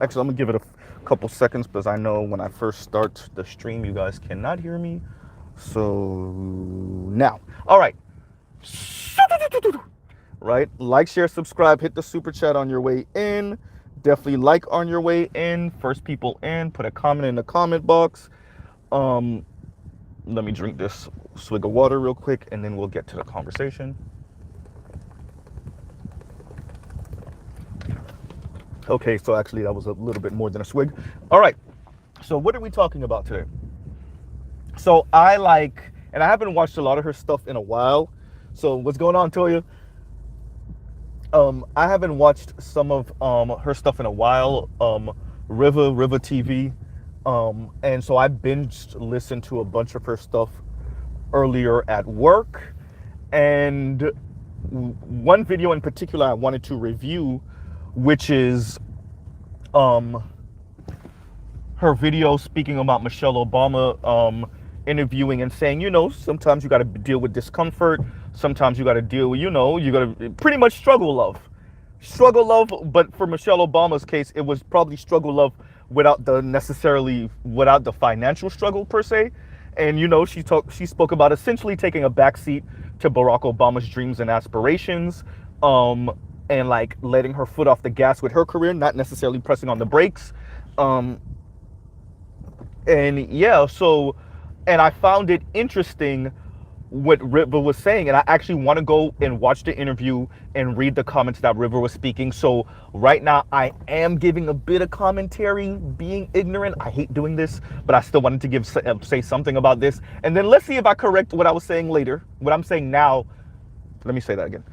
Actually, I'm gonna give it a couple seconds because I know when I first start the stream, you guys cannot hear me. So now, all right, right? Like, share, subscribe, hit the super chat on your way in. Definitely like on your way in. First people in, put a comment in the comment box. Um, Let me drink this swig of water real quick, and then we'll get to the conversation. Okay, so actually that was a little bit more than a swig. All right, so what are we talking about today? So and I haven't watched a lot of her stuff in a while. So what's going on, Toya? I haven't watched some of her stuff in a while. River TV, and so I binged listened to a bunch of her stuff earlier at work, and one video in particular I wanted to review, which is her video speaking about Michelle Obama, interviewing and saying, sometimes you got to deal with discomfort. Sometimes you got to deal with, you got to pretty much struggle love. Struggle love, but for Michelle Obama's case, it was probably struggle love without the financial struggle per se. And, she spoke about essentially taking a backseat to Barack Obama's dreams and aspirations, and like letting her foot off the gas with her career, not necessarily pressing on the brakes. And yeah, and I found it interesting what River was saying, and I actually want to go and watch the interview and read the comments that River was speaking. So right now I am giving a bit of commentary, being ignorant. I hate doing this, but I still wanted to say something about this. And then let's see if I correct what I was saying later. What I'm saying now, let me say that again.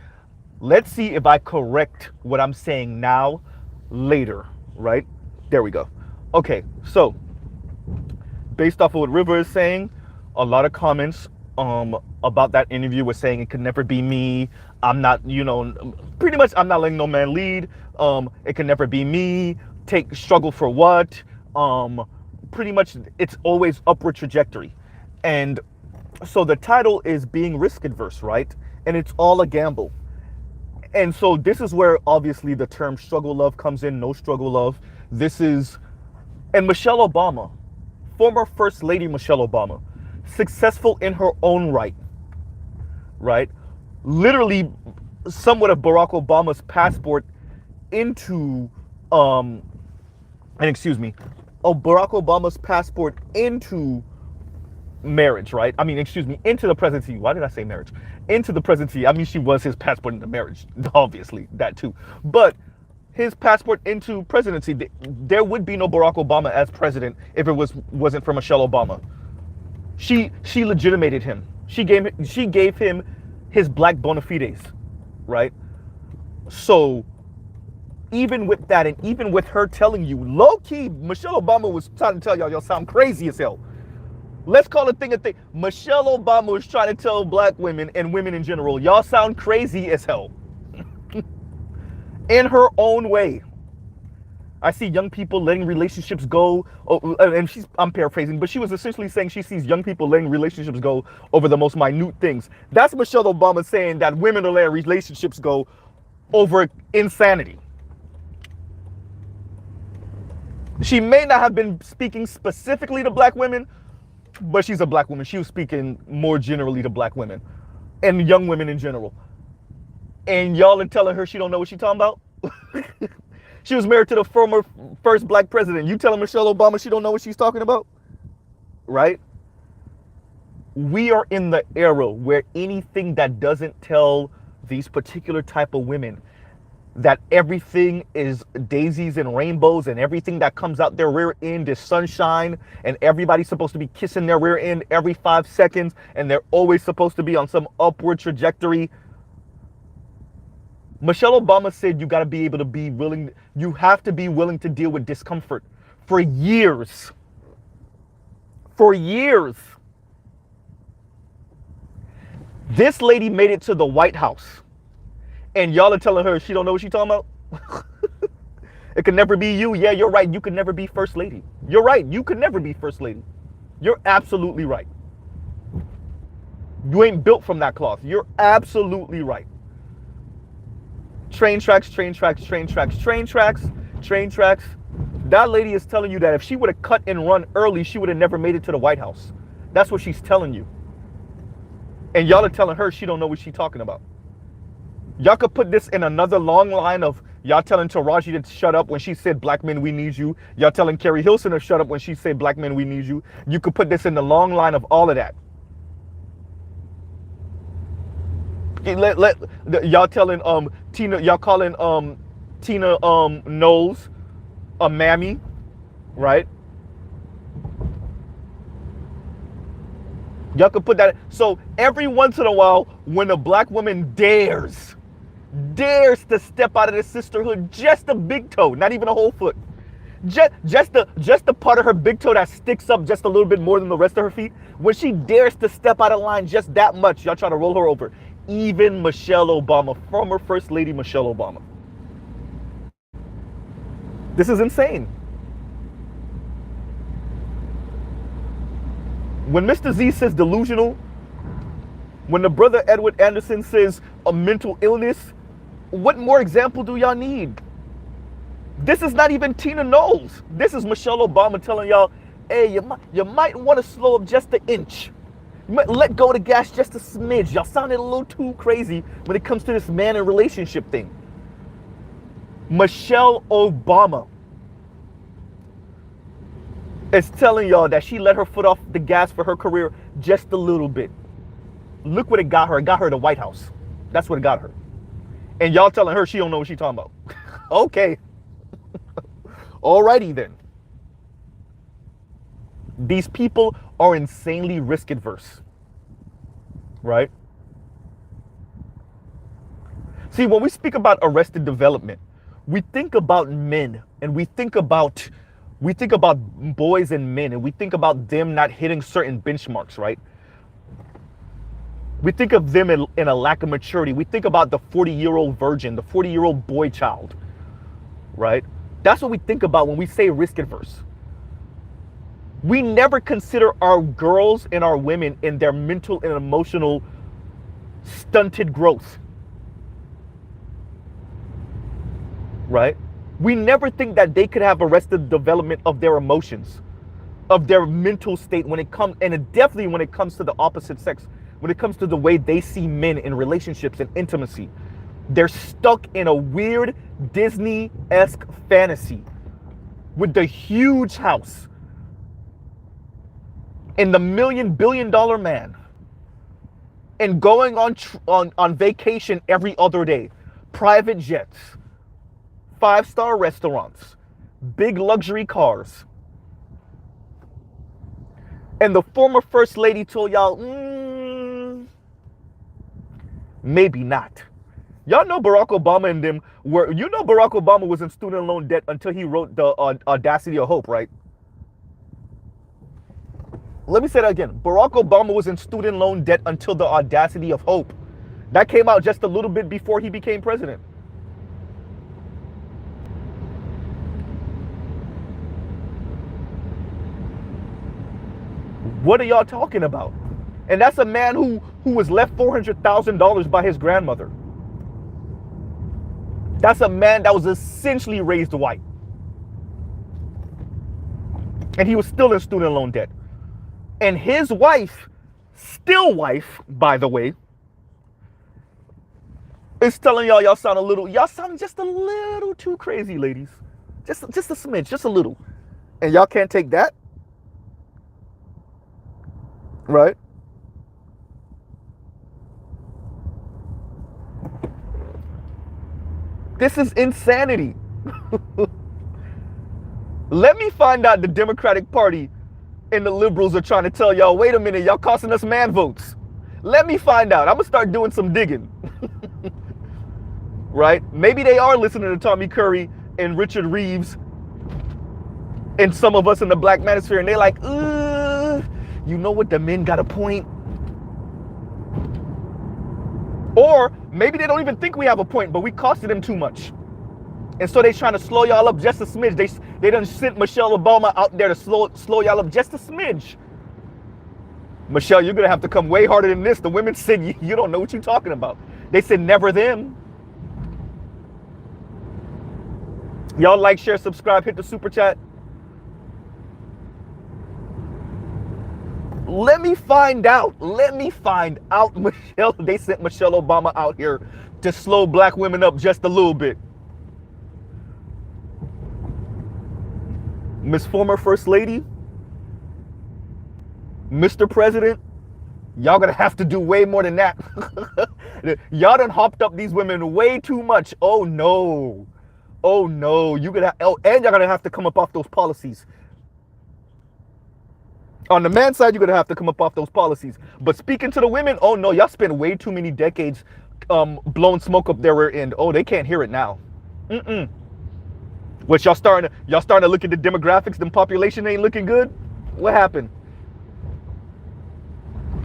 Let's see if I correct what I'm saying now later, right? There we go. Okay, so based off of what River is saying, a lot of comments about that interview were saying it could never be me. I'm not, pretty much I'm not letting no man lead. It can never be me. Struggle for what? Pretty much it's always upward trajectory. And so the title is being risk adverse, right? And it's all a gamble. And so this is where obviously the term struggle love comes in, no struggle love. And Michelle Obama, former First Lady Michelle Obama, successful in her own right, literally somewhat of Barack Obama's passport into, Barack Obama's passport into marriage, right? Into the presidency. Why did I say marriage? Into the presidency. She was his passport into marriage, obviously, that too. But his passport into presidency, there would be no Barack Obama as president if it wasn't for Michelle Obama. She legitimated him. She gave him his black bona fides, right? So even with that, and even with her telling you, low key, Michelle Obama was trying to tell y'all sound crazy as hell. Let's call a thing a thing. Michelle Obama was trying to tell black women and women in general, y'all sound crazy as hell. In her own way. I see young people letting relationships go, and I'm paraphrasing, but she was essentially saying she sees young people letting relationships go over the most minute things. That's Michelle Obama saying that women are letting relationships go over insanity. She may not have been speaking specifically to black women, but she's a black woman. She was speaking more generally to black women and young women in general. And y'all are telling her she don't know what she's talking about? She was married to the former first black president. You telling Michelle Obama she don't know what she's talking about? Right? We are in the era where anything that doesn't tell these particular type of women that everything is daisies and rainbows and everything that comes out their rear end is sunshine and everybody's supposed to be kissing their rear end every 5 seconds and they're always supposed to be on some upward trajectory. Michelle Obama said you got to be able to be willing, you have to be willing to deal with discomfort for years. For years. This lady made it to the White House. And y'all are telling her she don't know what she's talking about? It could never be you. Yeah, you're right. You could never be first lady. You're right. You could never be first lady. You're absolutely right. You ain't built from that cloth. You're absolutely right. Train tracks, train tracks, train tracks, train tracks, train tracks, That lady is telling you that if she would have cut and run early, she would have never made it to the White House. That's what she's telling you. And y'all are telling her she don't know what she's talking about. Y'all could put this in another long line of y'all telling Taraji to shut up when she said black men, we need you. Y'all telling Carrie Hilson to shut up when she said black men, we need you. You could put this in the long line of all of that. Y'all telling Tina, y'all calling Tina Knowles a mammy, right? Y'all could put that. So every once in a while, when a black woman dares to step out of the sisterhood, just a big toe, not even a whole foot, just the part of her big toe that sticks up just a little bit more than the rest of her feet, when she dares to step out of line just that much, y'all try to roll her over. Even Michelle Obama, former First Lady Michelle Obama. This is insane. When Mr. Z says delusional, when the brother Edward Anderson says a mental illness, what more example do y'all need? This is not even Tina Knowles. This is Michelle Obama telling y'all, hey, you might want to slow up just an inch. You might let go of the gas just a smidge. Y'all sounded a little too crazy when it comes to this man and relationship thing. Michelle Obama is telling y'all that she let her foot off the gas for her career just a little bit. Look what it got her. It got her the White House. That's what it got her. And y'all telling her she don't know what she's talking about. Okay. Alrighty then. These people are insanely risk adverse. Right? See, when we speak about arrested development, we think about men and we think about boys and men, and we think about them not hitting certain benchmarks, right? We think of them in a lack of maturity. We think about the 40-year-old virgin, the 40-year-old boy child, right? That's what we think about when we say risk adverse. We never consider our girls and our women in their mental and emotional stunted growth, right? We never think that they could have arrested development of their emotions, of their mental state when it comes, and definitely when it comes to the opposite sex, when it comes to the way they see men in relationships and intimacy. They're stuck in a weird Disney-esque fantasy with the huge house and the $1 billion man and going on vacation every other day, private jets, 5-star restaurants, big luxury cars. And the former First Lady told y'all, maybe not. Y'all know Barack Obama and them were, Barack Obama was in student loan debt until he wrote the Audacity of Hope, right? Let me say that again. Barack Obama was in student loan debt until the Audacity of Hope. That came out just a little bit before he became president. What are y'all talking about? And that's a man who was left $400,000 by his grandmother. That's a man that was essentially raised white. And he was still in student loan debt. And his wife, still wife, by the way, is telling y'all y'all sound just a little too crazy, ladies. Just a smidge, just a little. And y'all can't take that? Right? This is insanity. Let me find out the Democratic Party and the liberals are trying to tell y'all, wait a minute, y'all costing us man votes. Let me find out. I'm going to start doing some digging. Right? Maybe they are listening to Tommy Curry and Richard Reeves and some of us in the Black Manosphere, and they're like, you know what, the men got a point. Or maybe they don't even think we have a point, but we costed them too much. And so they're trying to slow y'all up just a smidge. They done sent Michelle Obama out there to slow y'all up just a smidge. Michelle, you're going to have to come way harder than this. The women said, you don't know what you're talking about. They said, never them. Y'all like, share, subscribe, hit the super chat. Let me find out. Let me find out, Michelle. They sent Michelle Obama out here to slow black women up just a little bit. Miss Former First Lady, Mr. President, y'all gonna have to do way more than that. Y'all done hopped up these women way too much. Oh no. Oh no. You gonna and y'all gonna have to come up off those policies. On the man's side, you're gonna have to come up off those policies. But speaking to the women, oh no, y'all spent way too many decades blowing smoke up their rear end. Oh, they can't hear it now. Mm-mm. Which y'all starting to look at the demographics, the population ain't looking good? What happened?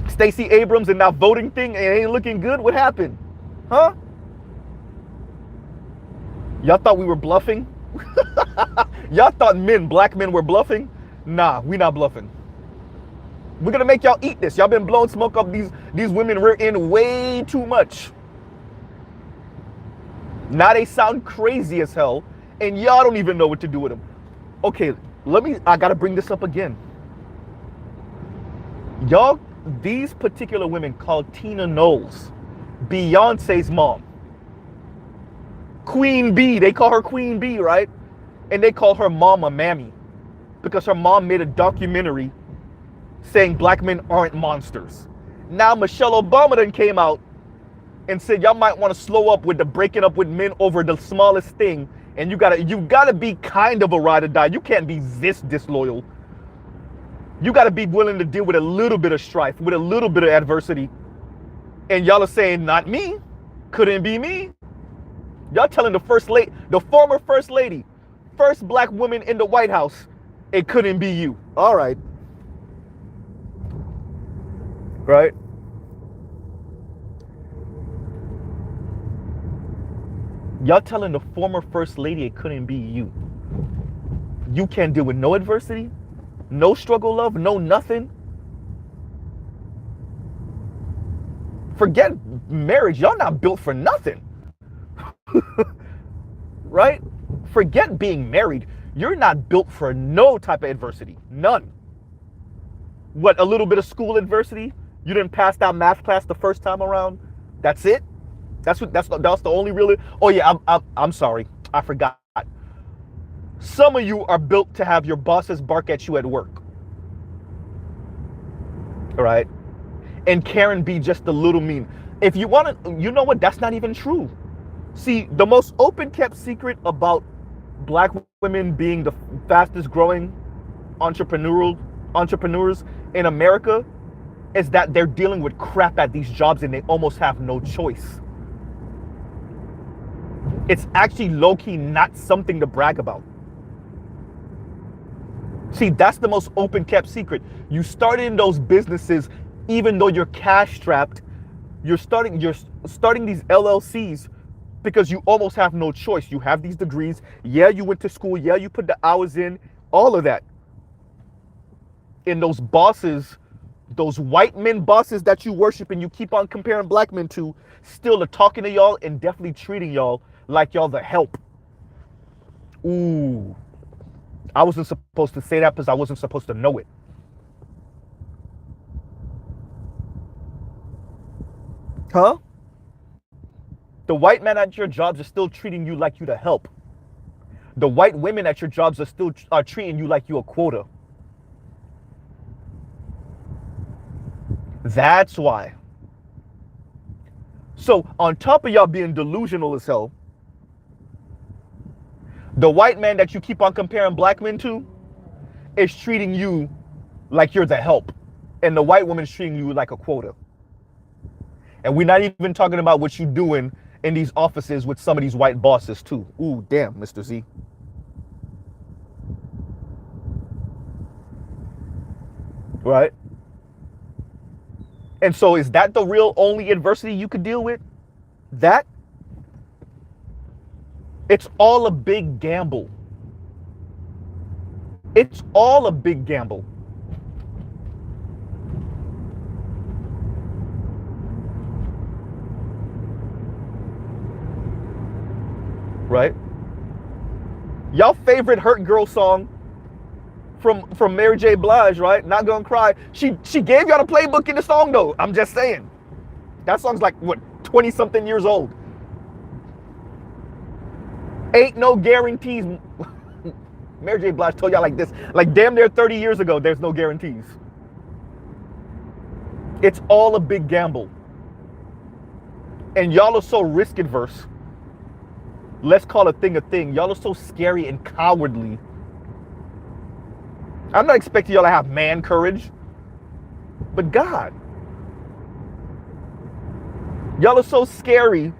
Stacey Abrams and that voting thing ain't looking good? What happened? Huh? Y'all thought we were bluffing? Y'all thought black men were bluffing? Nah, we not bluffing. We're gonna make y'all eat this. Y'all been blowing smoke up these women rear end way too much. Now they sound crazy as hell, and y'all don't even know what to do with them. Okay, I gotta bring this up again. Y'all, these particular women called Tina Knowles, Beyonce's mom. Queen Bee, they call her Queen Bee, right? And they call her mama Mammy because her mom made a documentary saying black men aren't monsters. Now Michelle Obama then came out and said y'all might want to slow up with the breaking up with men over the smallest thing, and you gotta be kind of a ride or die. You can't be this disloyal. You gotta be willing to deal with a little bit of strife, with a little bit of adversity. And y'all are saying, not me, couldn't be me. Y'all telling the former first lady, first black woman in the White House, it couldn't be you. All right. Right? Y'all telling the former first lady it couldn't be you. You can't deal with no adversity, no struggle, love, no nothing. Forget marriage. Y'all not built for nothing. Right? Forget being married. You're not built for no type of adversity. None. What, a little bit of school adversity? You didn't pass that math class the first time around? That's it? That's the only really. Oh yeah, I'm sorry. I forgot. Some of you are built to have your bosses bark at you at work. All right? And Karen be just a little mean. If you want to, you know what? That's not even true. See, the most open kept secret about black women being the fastest growing entrepreneurs in America is that they're dealing with crap at these jobs and they almost have no choice. It's actually low-key not something to brag about. See, that's the most open kept secret. You started in those businesses even though you're cash strapped. You're starting these LLCs because you almost have no choice. You have these degrees. Yeah, you went to school. Yeah, you put the hours in. All of that. And those bosses, those white men bosses that you worship and you keep on comparing black men to, still are talking to y'all and definitely treating y'all like y'all the help. Ooh. I wasn't supposed to say that because I wasn't supposed to know it. Huh? The white men at your jobs are still treating you like you the help. The white women at your jobs are treating you like you a quota. That's why. So on top of y'all being delusional as hell, the white man that you keep on comparing black men to is treating you like you're the help. And the white woman is treating you like a quota. And we're not even talking about what you're doing in these offices with some of these white bosses too. Ooh, damn, Mr. Z. Right? And so is that the real only adversity you could deal with? That? It's all a big gamble. It's all a big gamble. Right? Y'all favorite hurt girl song from Mary J. Blige, right? Not Gonna Cry. She gave y'all the playbook in the song though. I'm just saying. That song's like what, 20 something years old. Ain't no guarantees. Mary J. Blige told y'all like this, like damn near 30 years ago, there's no guarantees. It's all a big gamble. And y'all are so risk adverse. Let's call a thing a thing. Y'all are so scary and cowardly. I'm not expecting y'all to have man courage, but God, y'all are so scary.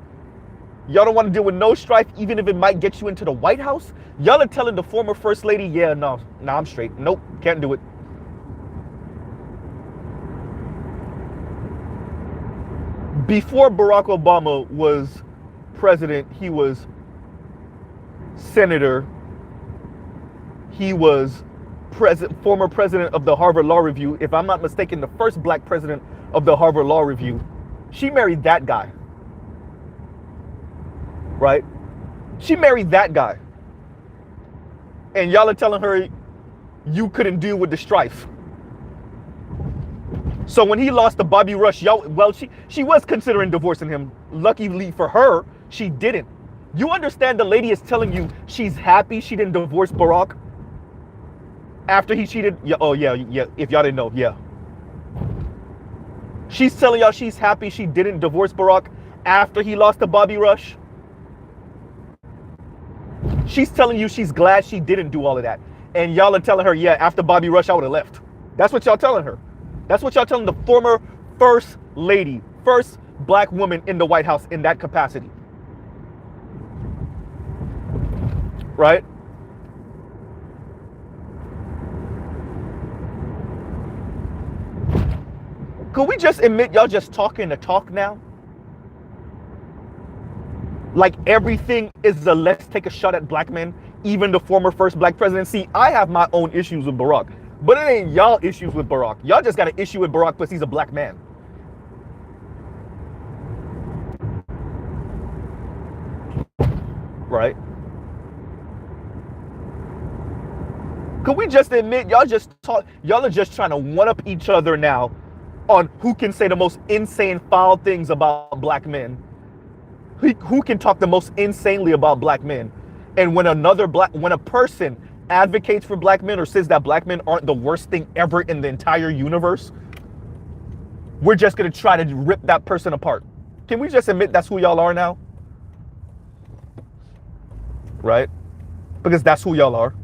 Y'all don't want to deal with no strife, even if it might get you into the White House. Y'all are telling the former First Lady, yeah, no, I'm straight. Nope, can't do it. Before Barack Obama was president, he was senator. He was former president of the Harvard Law Review. If I'm not mistaken, the first black president of the Harvard Law Review. She married that guy. Right? She married that guy. And y'all are telling her you couldn't deal with the strife. So when he lost to Bobby Rush, y'all, well, she was considering divorcing him. Luckily for her, she didn't. You understand the lady is telling you she's happy she didn't divorce Barack after he cheated? Yeah, oh yeah, if y'all didn't know, yeah. She's telling y'all she's happy she didn't divorce Barack after he lost to Bobby Rush. She's telling you she's glad she didn't do all of that. And y'all are telling her, yeah, after Bobby Rush, I would have left. That's what y'all telling her. That's what y'all telling the former first lady, first black woman in the White House in that capacity. Right? Could we just admit y'all just talking the talk now? Like everything is a let's take a shot at black men, even the former first black president. See, I have my own issues with Barack, but it ain't y'all issues with Barack. Y'all just got an issue with Barack because he's a black man. Right? Could we just admit y'all are just trying to one up each other now on who can say the most insane foul things about black men? Who can talk the most insanely about black men? And when a person advocates for black men or says that black men aren't the worst thing ever in the entire universe, we're just gonna try to rip that person apart. Can we just admit that's who y'all are now? Right? Because that's who y'all are.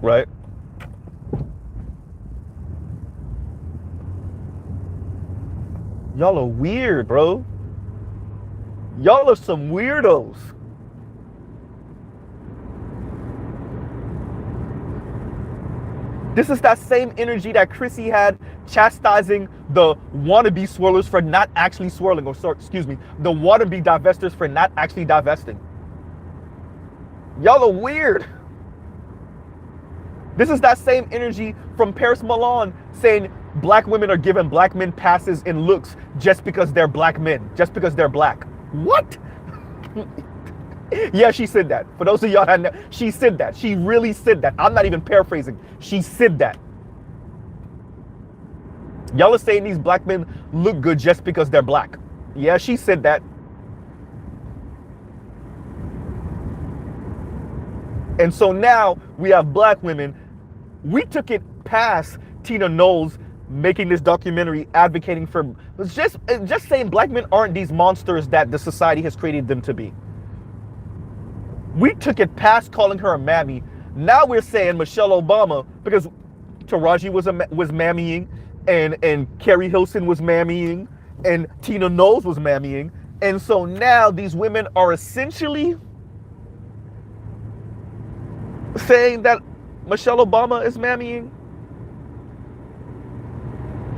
Right? Y'all are weird, bro. Y'all are some weirdos. This is that same energy that Chrissy had chastising the wannabe swirlers for not actually swirling, or excuse me, the wannabe divestors for not actually divesting. Y'all are weird. This is that same energy from Paris Milan saying black women are giving black men passes in looks just because they're black men, just because they're black. What? Yeah, she said that. For those of y'all that know, she said that. She really said that. I'm not even paraphrasing. She said that. Y'all are saying these black men look good just because they're black. Yeah, she said that. And so now we have black women. We took it past Tina Knowles making this documentary advocating for just saying black men aren't these monsters that the society has created them to be. We took it past calling her a mammy. Now we're saying Michelle Obama, because Taraji was mammying, and Carrie Hilson was mammying, and Tina Knowles was mammying. And so now these women are essentially saying that Michelle Obama is mammying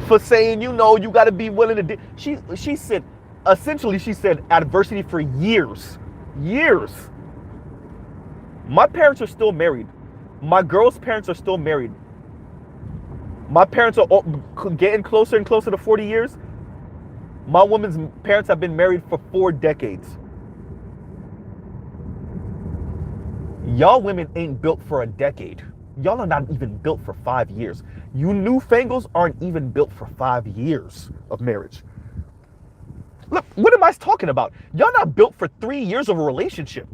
for saying, you know, you got to be willing to she said, essentially she said adversity for years. My parents are still married. My girl's parents are still married. My parents are getting closer and closer to 40 years. My woman's parents have been married for 4 decades. Y'all women ain't built for a decade. Y'all are not even built for 5 years. You newfangles aren't even built for 5 years of marriage. Look, what am I talking about? Y'all not built for 3 years of a relationship.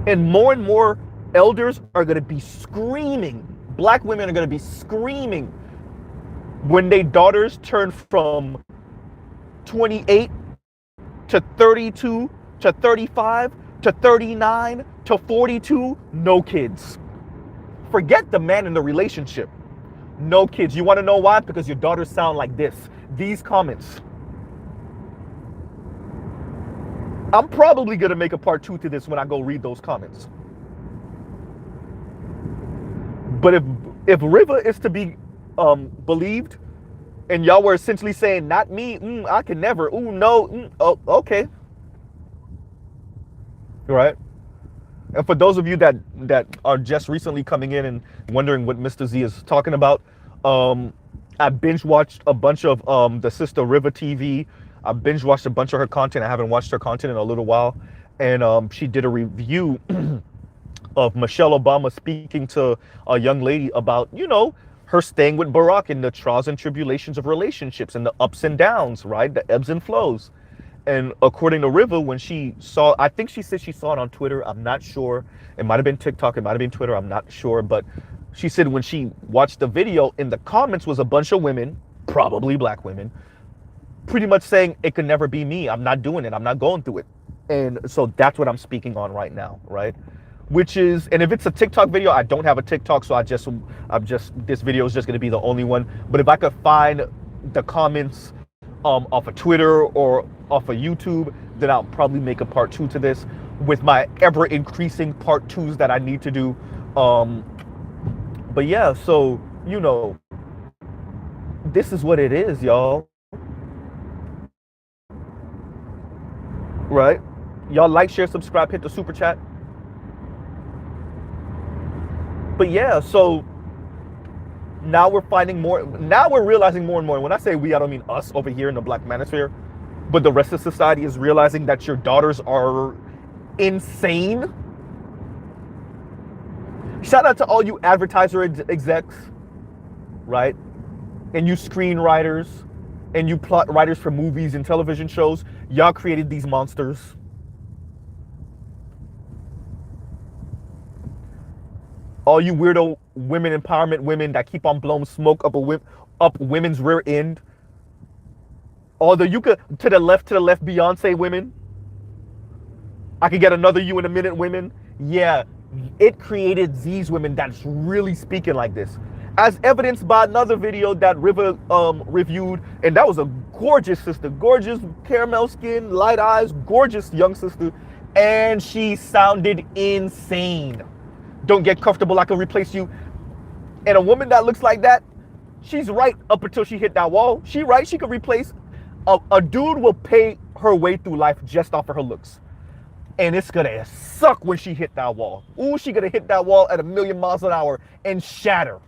And more elders are going to be screaming. Black women are going to be screaming when their daughters turn from 28 to 32 to 35 to 39 to 42, no kids. Forget the man in the relationship. No kids. You want to know why? Because your daughters sound like this. These comments. I'm probably going to make a part 2 to this when I go read those comments. But if Riva is to be believed, and y'all were essentially saying, not me, I can never, ooh, no, oh, okay. Right? And for those of you that are just recently coming in and wondering what Mr. Z is talking about, I binge watched a bunch of the sister Riva TV. I binge watched a bunch of her content. I haven't watched her content in a little while. And she did a review of Michelle Obama speaking to a young lady about, you know, her staying with Barack and the trials and tribulations of relationships and the ups and downs, right? The ebbs and flows. And according to Riva, when she saw, I think she said she saw it on Twitter. I'm not sure. It might have been TikTok. It might have been Twitter. I'm not sure. But she said when she watched the video, in the comments was a bunch of women, probably black women, pretty much saying it could never be me. I'm not doing it. I'm not going through it. And so that's what I'm speaking on right now, right? Which is, and if it's a TikTok video, I don't have a TikTok, so this video is just going to be the only one. But if I could find the comments off of Twitter or off of YouTube, then I'll probably make a part 2 to this with my ever increasing part 2s that I need to do. But yeah, so, you know, this is what it is, y'all. Right? Y'all like, share, subscribe, hit the super chat. But yeah, so now we're finding more, now we're realizing more and more. And when I say we, I don't mean us over here in the black manosphere, but the rest of society is realizing that your daughters are insane. Shout out to all you advertiser execs, right? And you screenwriters, and you plot writers for movies and television shows. Y'all created these monsters. All you weirdo women empowerment women that keep on blowing smoke up women's rear end. All the you could to the left Beyonce women. I could get another you in a minute women. Yeah, it created these women that's really speaking like this. As evidenced by another video that Riva reviewed, and that was a gorgeous sister, gorgeous caramel skin, light eyes, gorgeous young sister, and she sounded insane. Don't get comfortable, I can replace you. And a woman that looks like that, she's right up until she hit that wall. She right, she could replace. A dude will pay her way through life just off of her looks. And it's gonna suck when she hit that wall. Ooh, she gonna hit that wall at 1,000,000 miles an hour and shatter.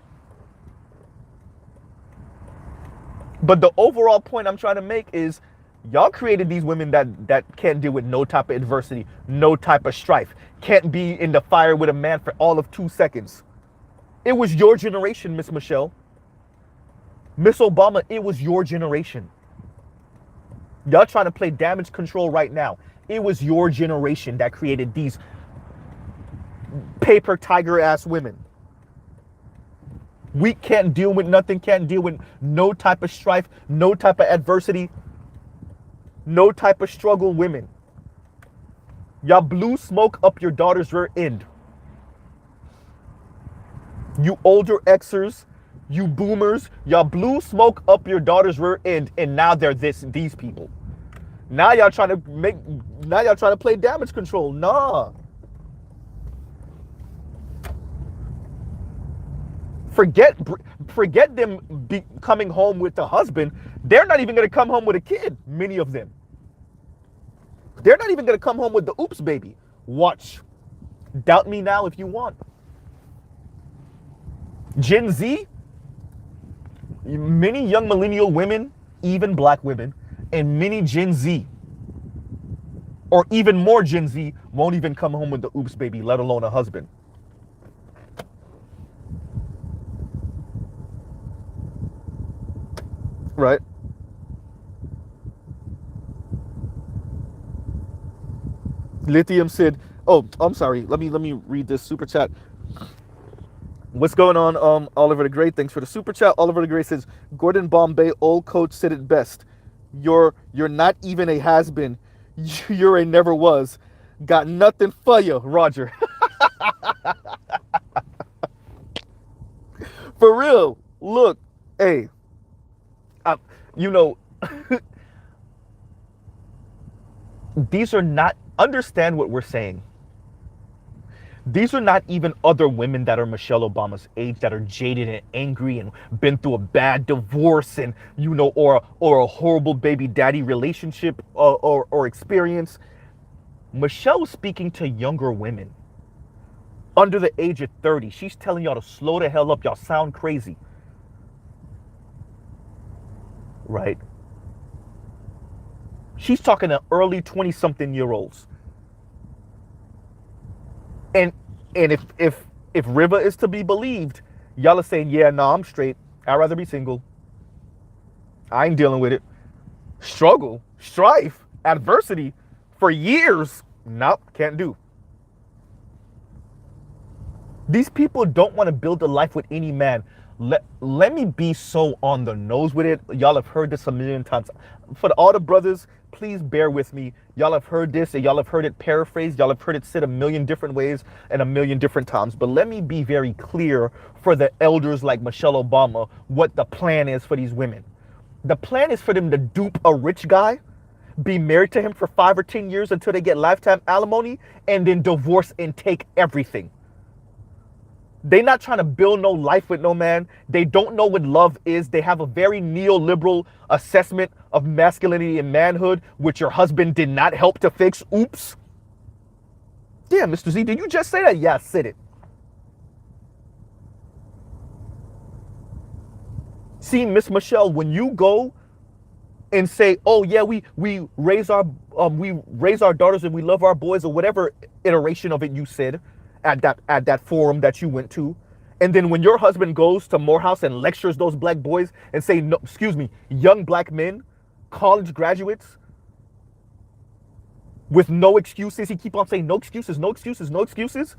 But the overall point I'm trying to make is y'all created these women that can't deal with no type of adversity, no type of strife, can't be in the fire with a man for all of 2 seconds. It was your generation, Miss Michelle. Miss Obama, it was your generation. Y'all trying to play damage control right now. It was your generation that created these paper tiger ass women. We can't deal with nothing, can't deal with no type of strife, no type of adversity, no type of struggle women. Y'all blew smoke up your daughter's rear end. You older Xers, you boomers, y'all blew smoke up your daughter's rear end, and now they're these people. Now y'all trying to play damage control. Nah. Forget them coming home with the husband. They're not even going to come home with a kid, many of them. They're not even going to come home with the oops baby. Watch. Doubt me now if you want. Gen Z, many young millennial women, even black women, and many Gen Z, or even more Gen Z, won't even come home with the oops baby, let alone a husband. Right? Lithium said, "Oh, I'm sorry. Let me read this super chat. What's going on, Oliver the Great? Thanks for the super chat. Oliver the Great says, Gordon Bombay, old coach, said it best. You're not even a has been. You're a never was. Got nothing for you, Roger. For real. Look, hey, I, you know, these are not. Understand what we're saying. These are not even other women that are Michelle Obama's age that are jaded and angry and been through a bad divorce and or a horrible baby daddy relationship or experience. Michelle was speaking to younger women under the age of 30. She's telling y'all to slow the hell up. Y'all sound crazy, right? She's talking to early 20-something-year-olds. And if Riva is to be believed, y'all are saying, yeah, no, I'm straight. I'd rather be single. I ain't dealing with it. Struggle, strife, adversity for years. Nope, can't do. These people don't want to build a life with any man. Let me be so on the nose with it. Y'all have heard this a million times. For all the brothers, please bear with me. Y'all have heard this and y'all have heard it paraphrased. Y'all have heard it said a million different ways and a million different times. But let me be very clear for the elders like Michelle Obama what the plan is for these women. The plan is for them to dupe a rich guy, be married to him for 5 or 10 years until they get lifetime alimony, and then divorce and take everything. They not trying to build no life with no man. They don't know what love is. They have a very neoliberal assessment of masculinity and manhood, which your husband did not help to fix. Oops. Yeah, Mr. Z, did you just say that? Yeah, I said it. See, Miss Michelle, when you go and say, "Oh yeah, we raise our daughters and we love our boys," or whatever iteration of it you said at that forum that you went to, and then when your husband goes to Morehouse and lectures those black boys and say, "No, excuse me, young black men, college graduates with no excuses," he keep on saying, "No excuses, no excuses, no excuses."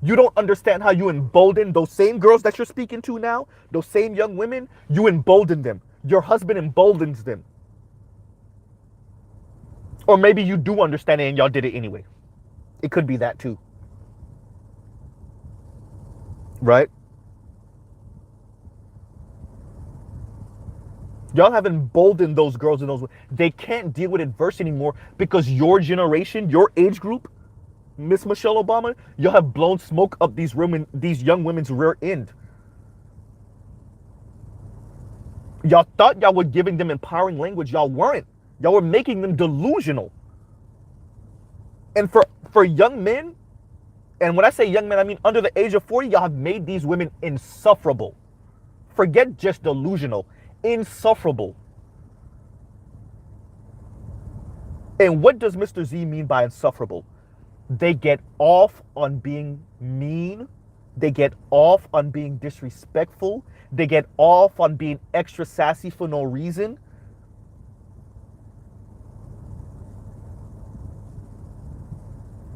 You don't understand how you embolden those same girls that you're speaking to now, those same young women. You embolden them. Your husband emboldens them. Or maybe you do understand it and y'all did it anyway. It could be that too. Right? Y'all have emboldened those girls and those. They can't deal with adversity anymore because your generation, your age group, Miss Michelle Obama, y'all have blown smoke up these young women's rear end. Y'all thought y'all were giving them empowering language. Y'all weren't. Y'all were making them delusional. And for young men, and when I say young men, I mean under the age of 40, y'all have made these women insufferable. Forget just delusional, insufferable. And what does Mr. Z mean by insufferable? They get off on being mean. They get off on being disrespectful. They get off on being extra sassy for no reason.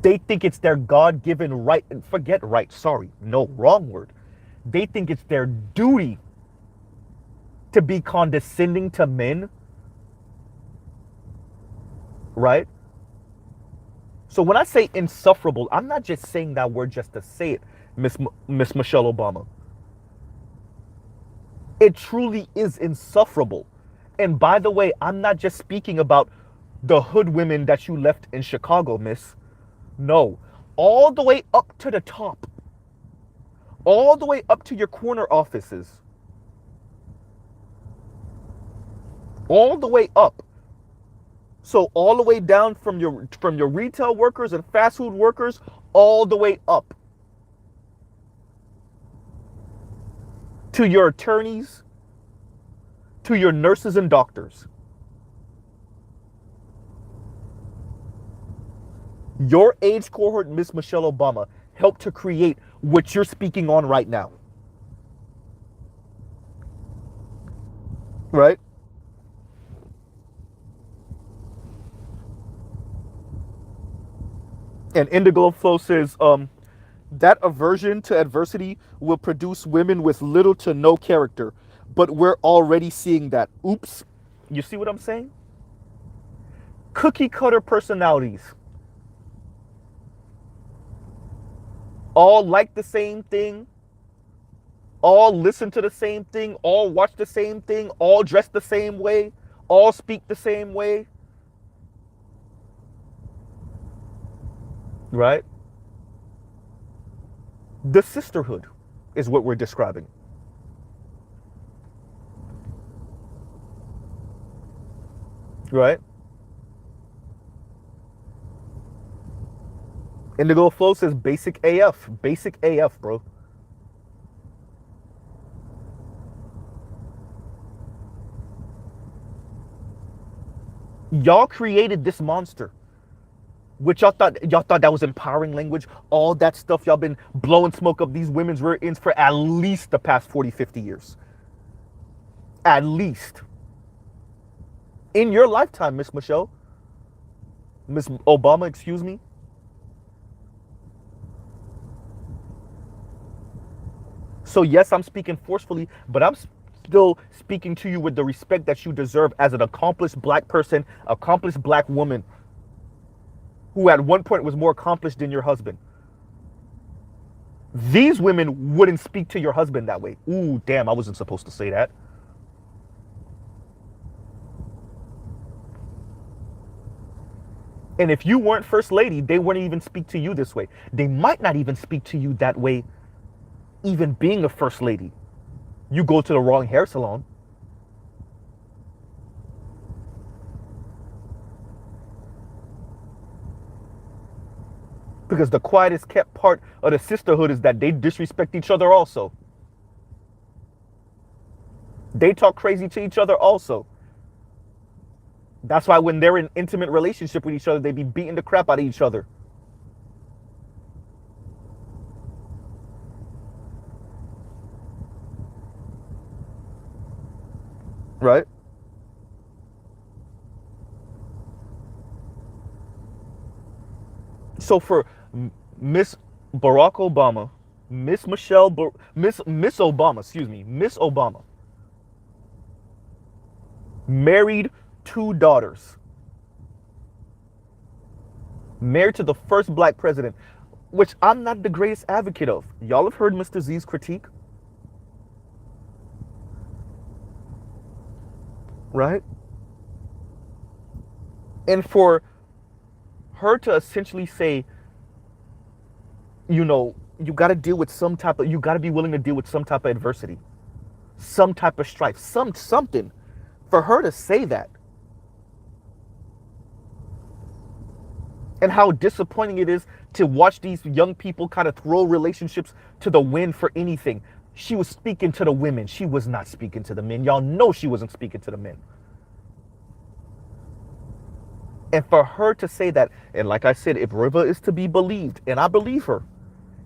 They think it's their God-given right, and forget right, sorry, no, wrong word. They think it's their duty to be condescending to men, right? So when I say insufferable, I'm not just saying that word just to say it, Miss Michelle Obama. It truly is insufferable. And by the way, I'm not just speaking about the hood women that you left in Chicago, miss. No, all the way up to the top, all the way up to your corner offices, all the way up. So all the way down from your retail workers and fast food workers, all the way up. to your attorneys, to your nurses and doctors. Your age cohort, Miss Michelle Obama, helped to create what you're speaking on right now. Right? And Indigo Flow says, that aversion to adversity will produce women with little to no character. But we're already seeing that. Oops. You see what I'm saying? Cookie cutter personalities. All like the same thing. All listen to the same thing. All watch the same thing. All dress the same way. All speak the same way. Right? The sisterhood is what we're describing. Right? Indigo Flow says basic AF. Basic AF, bro. Y'all created this monster. Which y'all thought that was empowering language. All that stuff y'all been blowing smoke up these women's rear ends for at least the past 40, 50 years. At least. In your lifetime, Miss Michelle. Miss Obama, excuse me. So yes, I'm speaking forcefully, but I'm still speaking to you with the respect that you deserve as an accomplished black person, accomplished black woman, who at one point was more accomplished than your husband. These women wouldn't speak to your husband that way. Ooh, damn, I wasn't supposed to say that. And if you weren't first lady, they wouldn't even speak to you this way. They might not even speak to you that way, even being a first lady. You go to the wrong hair salon. Because the quietest kept part of the sisterhood is that they disrespect each other also. They talk crazy to each other also. That's why when they're in intimate relationship with each other, they be beating the crap out of each other. Right? So for Miss Barack Obama, Miss Miss Obama, excuse me, Miss Obama, married 2 daughters, married to the first black president, which I'm not the greatest advocate of. Y'all have heard Mr. Z's critique, right? And for her to essentially say, you know, you got to deal with some type of, you got to be willing to deal with some type of adversity, some type of strife, something. For her to say that, and how disappointing it is to watch these young people kind of throw relationships to the wind for anything. She was speaking to the women. She was not speaking to the men. Y'all know she wasn't speaking to the men. And for her to say that, and like I said, if Riva is to be believed, and I believe her,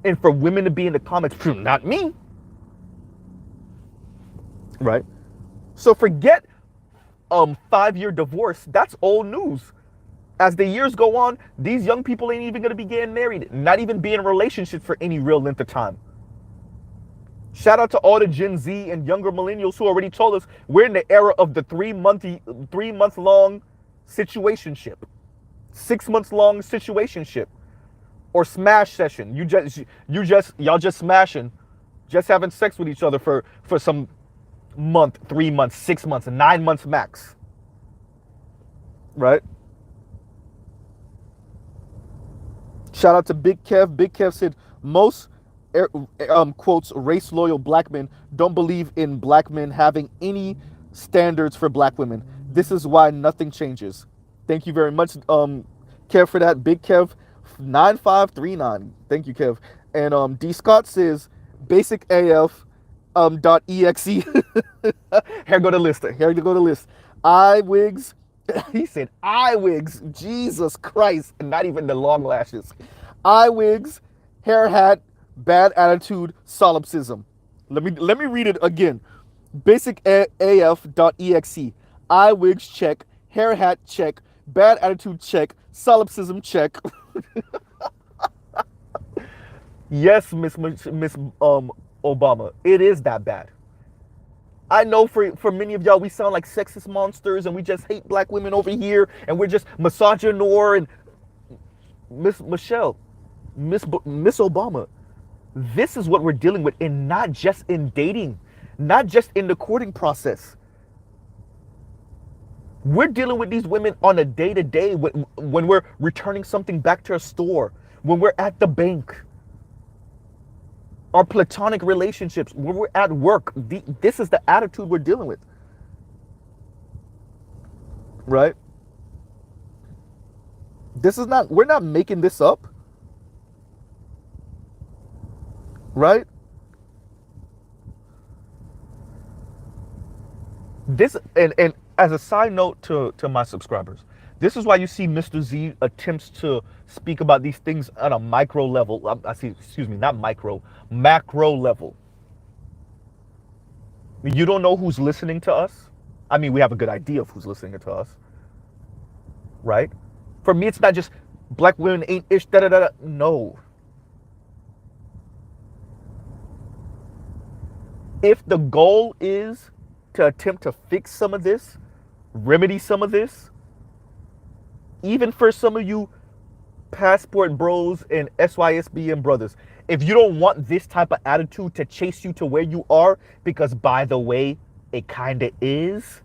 and for women to be in the comments, not me, right? So forget 5-year divorce. That's old news. As the years go on, these young people ain't even gonna be getting married, not even be in relationships for any real length of time. Shout out to all the Gen Z and younger millennials who already told us we're in the era of the 3-month long situationship, 6 months long situationship, or smash session. Y'all just smashing, just having sex with each other for some month, 3 months, 6 months, and 9 months max, right? Shout out to Big Kev. Big Kev said most quotes race loyal black men don't believe in black men having any standards for black women. This is why nothing changes. Thank you very much, Kev, for that. Big Kev 9539. Thank you, Kev. And D Scott says basic AF. dot exe. Here go the list. Here go the list. Eyewigs. He said eyewigs. Jesus Christ. And not even the long lashes. Eyewigs, hair hat, bad attitude, solipsism. Let me read it again. Basic.af.exe. Eyewigs check. Hair hat check. Bad attitude check. Solipsism check. Yes, Miss Obama, it is that bad. I know for many of y'all, we sound like sexist monsters and we just hate black women over here and we're just misogynoir and Miss Michelle, Miss Obama. This is what we're dealing with, and not just in dating, not just in the courting process. We're dealing with these women on a day-to-day when we're returning something back to a store, when we're at the bank, our platonic relationships, when we're at work. This is the attitude we're dealing with, right? We're not making this up, right? This, and as a side note to my subscribers, this is why you see Mr. Z attempts to speak about these things on a micro level. I see, excuse me, not micro, macro level. You don't know who's listening to us. I mean, we have a good idea of who's listening to us, right? For me, it's not just black women ain't ish, da da da. No. If the goal is to attempt to fix some of this, remedy some of this, even for some of you passport bros and SYSBM brothers, if you don't want this type of attitude to chase you to where you are, because by the way, it kind of is.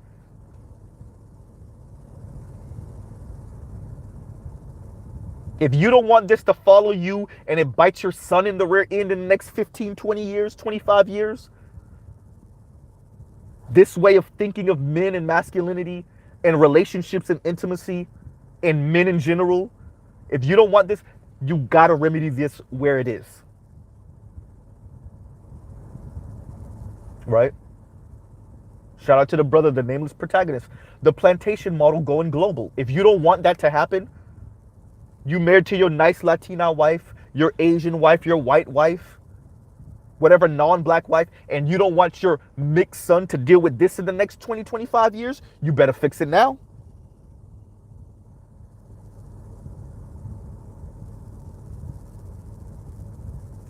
If you don't want this to follow you and it bites your son in the rear end in the next 15, 20 years, 25 years, this way of thinking of men and masculinity and relationships and intimacy and men in general, if you don't want this, you gotta remedy this where it is. Right? Shout out to the brother, the nameless protagonist. The plantation model going global. If you don't want that to happen, you married to your nice Latina wife, your Asian wife, your white wife, whatever non-black wife, and you don't want your mixed son to deal with this in the next 20, 25 years, you better fix it now.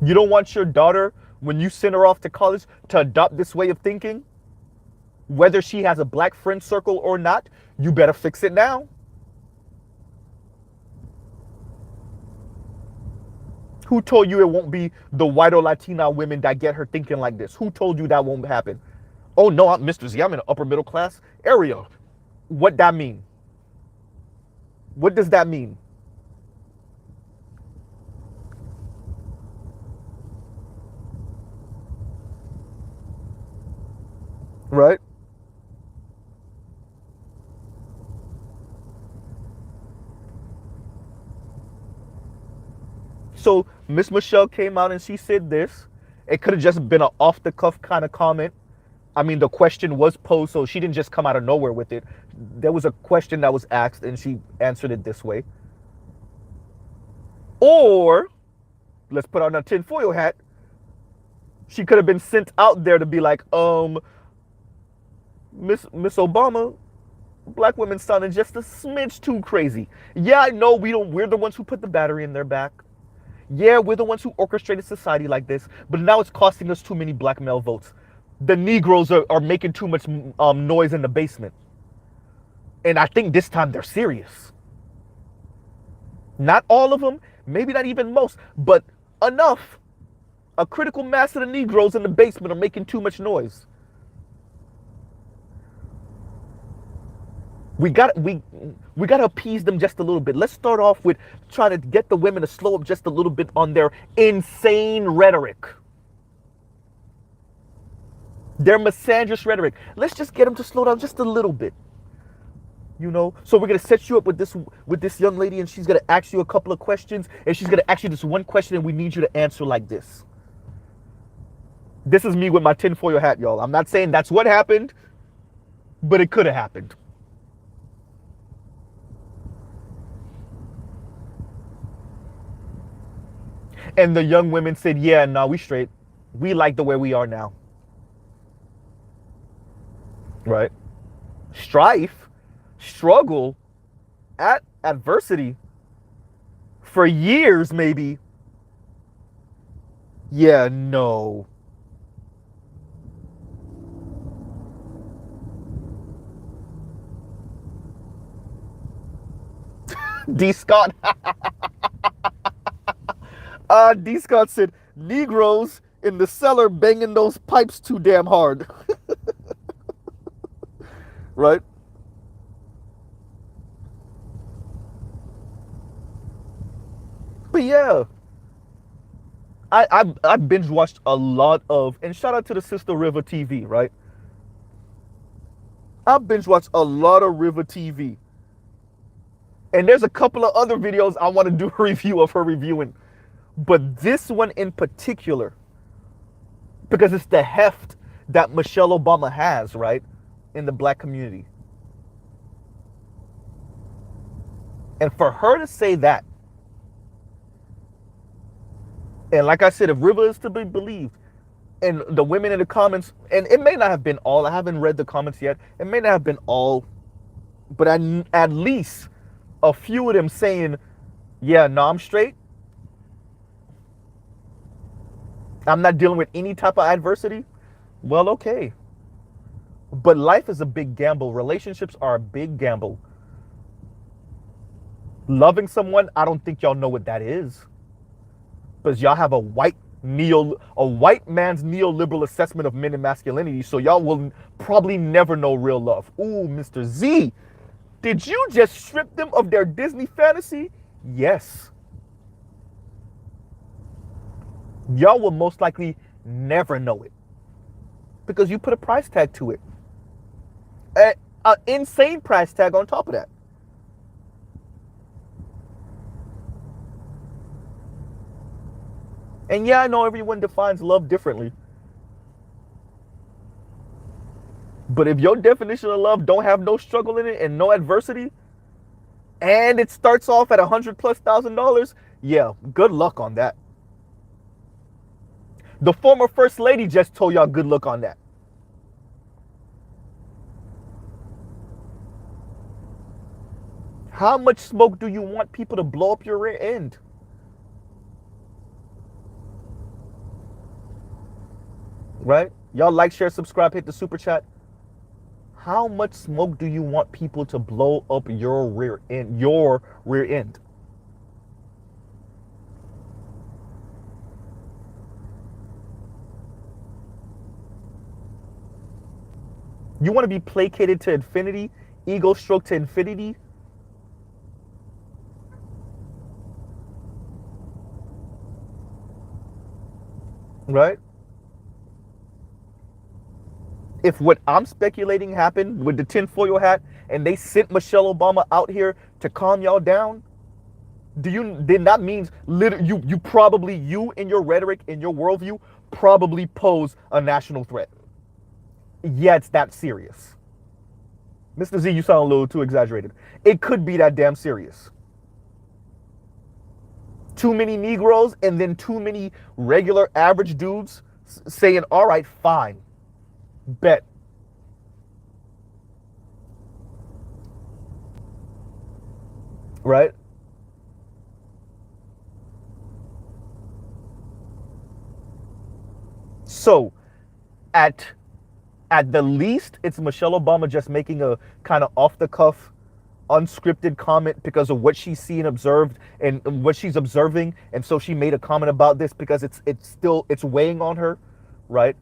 You don't want your daughter, when you send her off to college, to adopt this way of thinking, whether she has a black friend circle or not, you better fix it now. Who told you it won't be the white or Latina women that get her thinking like this? Who told you that won't happen? Oh no, I'm Mr. Z, I'm in an upper middle class area. What that mean? What does that mean? Right? So Miss Michelle came out and she said this. It could have just been an off the cuff kind of comment. I mean, the question was posed, so she didn't just come out of nowhere with it. There was a question that was asked and she answered it this way. Or, let's put on a tinfoil hat, she could have been sent out there to be like, Miss Obama, black women sounding just a smidge too crazy. Yeah, I know we're the ones who put the battery in their back. Yeah, we're the ones who orchestrated society like this, but now it's costing us too many black male votes. The Negroes are making too much noise in the basement. And I think this time they're serious. Not all of them, maybe not even most, but enough. A critical mass of the Negroes in the basement are making too much noise. We got to appease them just a little bit. Let's start off with trying to get the women to slow up just a little bit on their insane rhetoric. Their misandrous rhetoric. Let's just get them to slow down just a little bit. You know, so we're gonna set you up with this young lady, and she's gonna ask you a couple of questions, and she's gonna ask you this one question, and we need you to answer like this. This is me with my tinfoil hat, y'all. I'm not saying that's what happened, but it could have happened. And the young women said, yeah, no, we straight. We like the way we are now. Right? Strife, struggle, adversity for years, maybe. Yeah, no. D. Scott. D. Scott said, Negroes in the cellar banging those pipes too damn hard. Right? But yeah, I binge watched a lot of, and shout out to the sister River TV, right? I binge watched a lot of River TV. And there's a couple of other videos I want to do a review of her reviewing. But this one in particular, because it's the heft that Michelle Obama has, right? In the black community. And for her to say that, and like I said, if River is to be believed, and the women in the comments, and it may not have been all, I haven't read the comments yet, it may not have been all, but at least a few of them saying, yeah, no, I'm straight. I'm not dealing with any type of adversity. Well, okay. But life is a big gamble. Relationships are a big gamble. Loving someone, I don't think y'all know what that is. Because y'all have a white man's neoliberal assessment of men and masculinity, so y'all will probably never know real love. Ooh, Mr. Z, did you just strip them of their Disney fantasy? Yes. Y'all will most likely never know it. Because you put a price tag to it. An insane price tag on top of that. And yeah, I know everyone defines love differently. But if your definition of love don't have no struggle in it and no adversity, and it starts off at $100,000+, yeah, good luck on that. The former first lady just told y'all good luck on that. How much smoke do you want people to blow up your rear end? Right? Y'all like, share, subscribe, hit the super chat. How much smoke do you want people to blow up your rear end? Your rear end. You want to be placated to infinity? Ego stroke to infinity? Right? If what I'm speculating happened with the tinfoil hat and they sent Michelle Obama out here to calm y'all down, then that means you probably, you in your rhetoric, in your worldview, probably pose a national threat. Yeah, it's that serious. Mr. Z, you sound a little too exaggerated. It could be that damn serious. Too many Negroes and then too many regular average dudes saying, all right, fine, bet. Right? So, at the least, it's Michelle Obama just making a kind of off the cuff, unscripted comment because of what she's seen, observed, and what she's observing, and so she made a comment about this because it's weighing on her, right?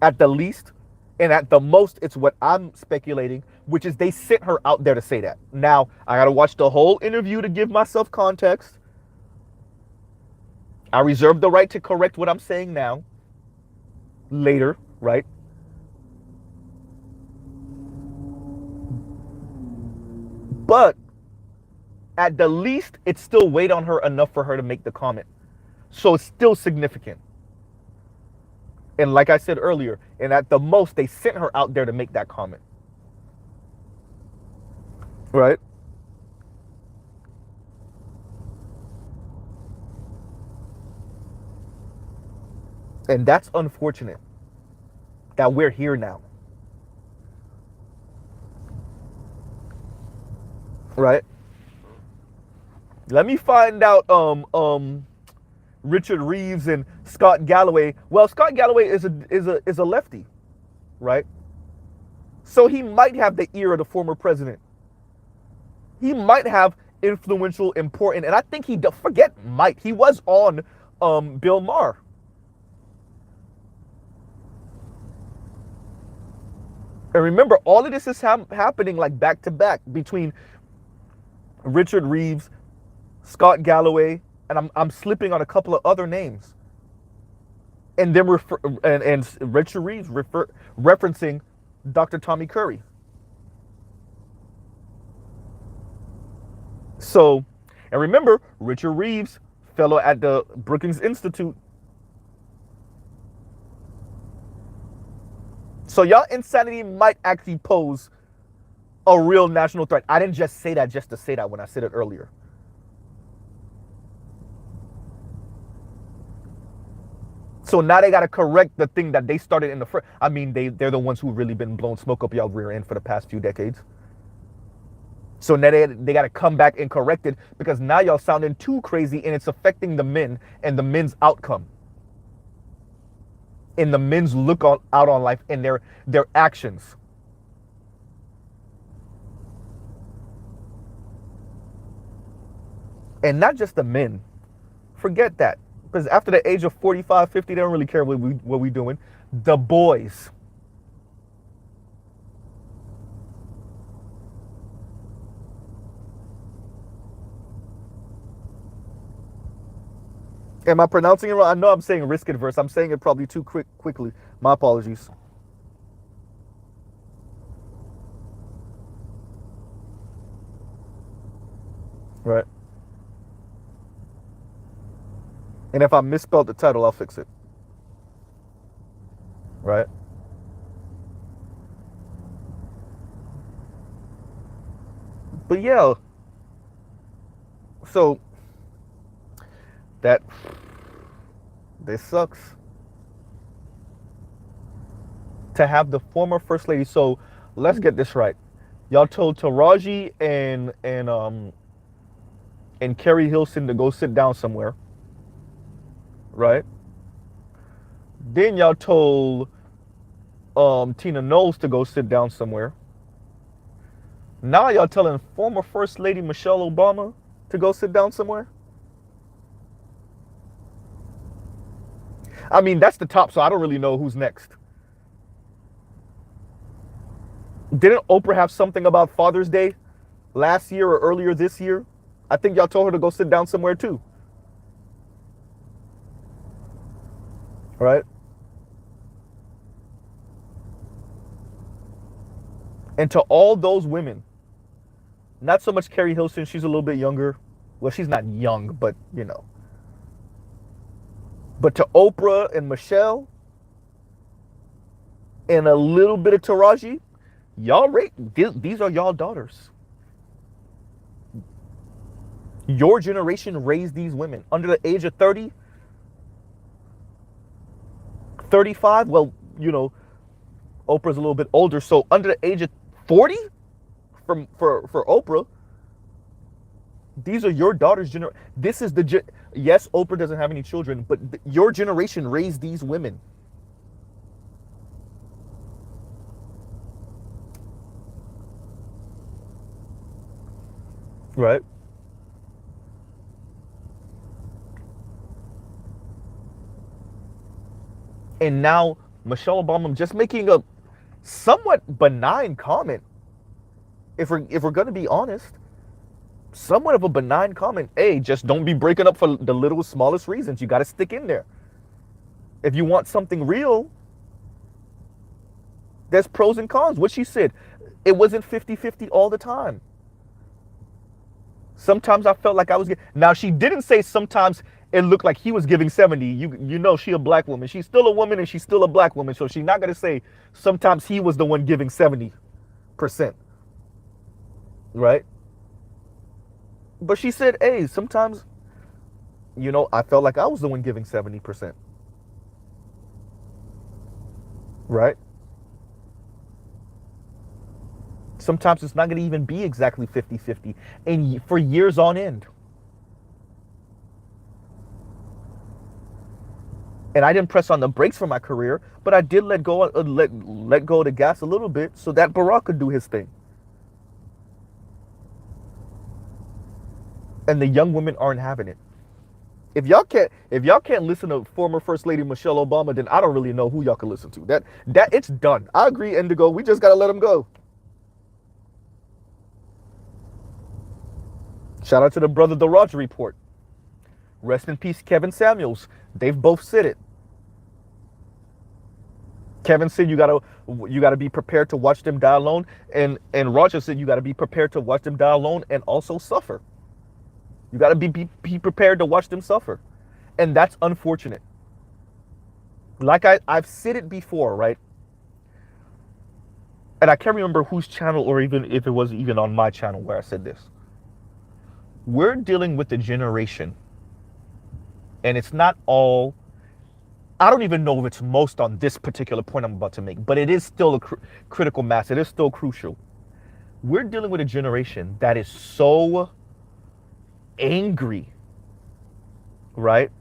At the least, and at the most, it's what I'm speculating, which is they sent her out there to say that. Now, I gotta watch the whole interview to give myself context. I reserve the right to correct what I'm saying now, later, right? But at the least, it still weighed on her enough for her to make the comment. So it's still significant. And like I said earlier, and at the most, they sent her out there to make that comment. Right? And that's unfortunate that we're here now. Right? Let me find out Richard Reeves and Scott Galloway. Well, Scott Galloway is a lefty, right? So he might have the ear of the former president. He might have influential, important, and I think he was on Bill Maher. And remember, all of this is happening like back to back between Richard Reeves, Scott Galloway, and I'm slipping on a couple of other names. And then and Richard Reeves referencing Dr. Tommy Curry. So, and remember, Richard Reeves, fellow at the Brookings Institute. So y'all insanity might actually pose a real national threat. I didn't just say that just to say that when I said it earlier. So now they got to correct the thing that they started in the first. I mean, they're the ones who really been blowing smoke up y'all rear end for the past few decades. So now they got to come back and correct it because now y'all sounding too crazy and it's affecting the men and the men's outcome. And the men's look out on life and their actions. And not just the men. Forget that. Because after the age of 45, 50, they don't really care what we doing. The boys. Am I pronouncing it wrong? I know I'm saying risk adverse. I'm saying it probably too quickly. My apologies. Right. And if I misspelled the title, I'll fix it. Right. But yeah. So this sucks. To have the former first lady. So let's get this right. Y'all told Taraji and Carrie Hilson to go sit down somewhere. Right? Then y'all told Tina Knowles to go sit down somewhere. Now y'all telling former First Lady Michelle Obama to go sit down somewhere? I mean, that's the top, so I don't really know who's next. Didn't Oprah have something about Father's Day last year or earlier this year? I think y'all told her to go sit down somewhere too. Right? And to all those women, not so much Carrie Hilson, she's a little bit younger. Well, she's not young, but you know. But to Oprah and Michelle and a little bit of Taraji, y'all these are y'all daughters. Your generation raised these women under the age of 30, 35. Well, you know, Oprah's a little bit older, so under the age of 40 for Oprah, these are your daughter's generation. This is yes, Oprah doesn't have any children, but your generation raised these women. Right? And now Michelle Obama just making a somewhat benign comment. If we're gonna be honest, somewhat of a benign comment. Hey, just don't be breaking up for the littlest, smallest reasons. You got to stick in there. If you want something real, there's pros and cons. What she said, it wasn't 50-50 all the time. Sometimes I felt like I was getting... Now, she didn't say sometimes it looked like he was giving 70. You know she a black woman. She's still a woman and she's still a black woman. So she's not gonna say sometimes he was the one giving 70%. Right? But she said, hey, sometimes, I felt like I was the one giving 70%. Right? Sometimes it's not going to even be exactly 50-50, and for years on end. And I didn't press on the brakes for my career, but I did let go of the gas a little bit so that Barack could do his thing. And the young women aren't having it. If y'all can't listen to former First Lady Michelle Obama, then I don't really know who y'all can listen to. That it's done. I agree, Indigo. We just gotta let them go. Shout out to the brother, the Roger Report. Rest in peace, Kevin Samuels. They've both said it. Kevin said you gotta be prepared to watch them die alone, and Roger said you gotta be prepared to watch them die alone and also suffer. You gotta be prepared to watch them suffer, and that's unfortunate. Like I've said it before, right? And I can't remember whose channel or even if it was even on my channel where I said this. We're dealing with a generation, and it's not all, I don't even know if it's most on this particular point I'm about to make, but it is still a critical mass. It is still crucial. We're dealing with a generation that is so angry, right?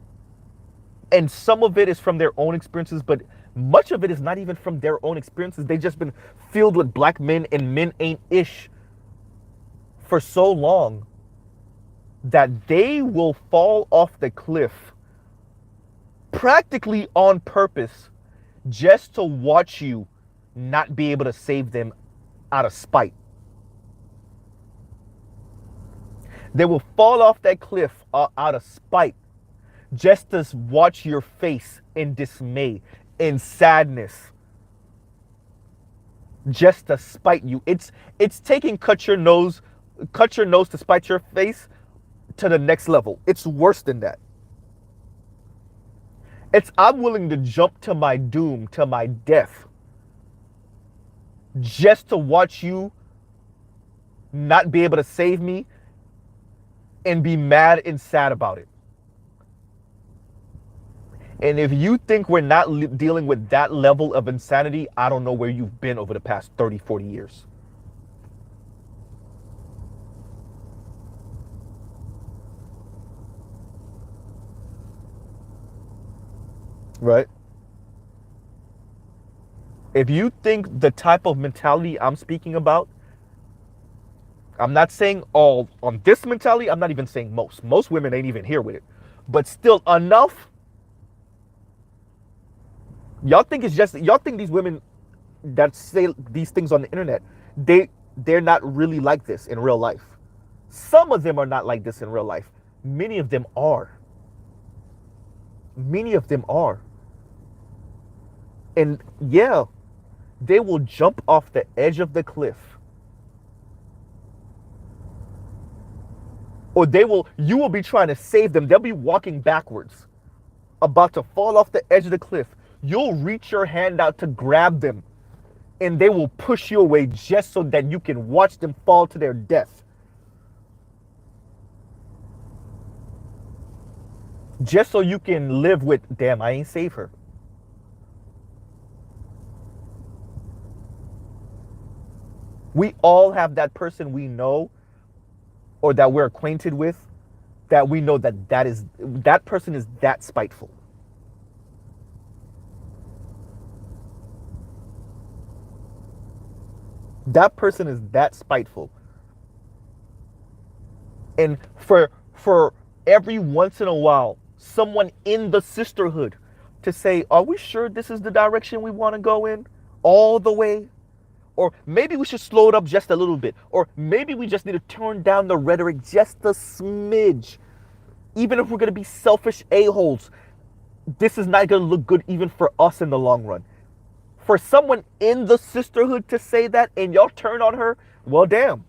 And some of it is from their own experiences, but much of it is not even from their own experiences. They've just been filled with black men and men ain't ish for so long that they will fall off the cliff practically on purpose just to watch you not be able to save them out of spite. They will fall off that cliff out of spite just to watch your face in dismay, in sadness, just to spite you. It's taking cut your nose to spite your face to the next level. It's worse than that. I'm willing to jump to my doom, to my death, just to watch you not be able to save me and be mad and sad about it. And if you think we're not dealing with that level of insanity, I don't know where you've been over the past 30, 40 years. Right? If you think the type of mentality I'm speaking about, I'm not saying all on this mentality, I'm not even saying most. Most women ain't even here with it. But still enough. Y'all think these women that say these things on the internet, they're not really like this in real life. Some of them are not like this in real life. Many of them are. Many of them are. And yeah, they will jump off the edge of the cliff. Or you will be trying to save them. They'll be walking backwards, about to fall off the edge of the cliff. You'll reach your hand out to grab them, and they will push you away just so that you can watch them fall to their death. Just so you can live with, damn, I ain't save her. We all have that person we know or that we're acquainted with that we know that person is that spiteful. That person is that spiteful. And for every once in a while, someone in the sisterhood to say, are we sure this is the direction we want to go in all the way? Or maybe we should slow it up just a little bit. Or maybe we just need to turn down the rhetoric just a smidge. Even if we're going to be selfish a-holes, this is not going to look good even for us in the long run. For someone in the sisterhood to say that and y'all turn on her, well, damn.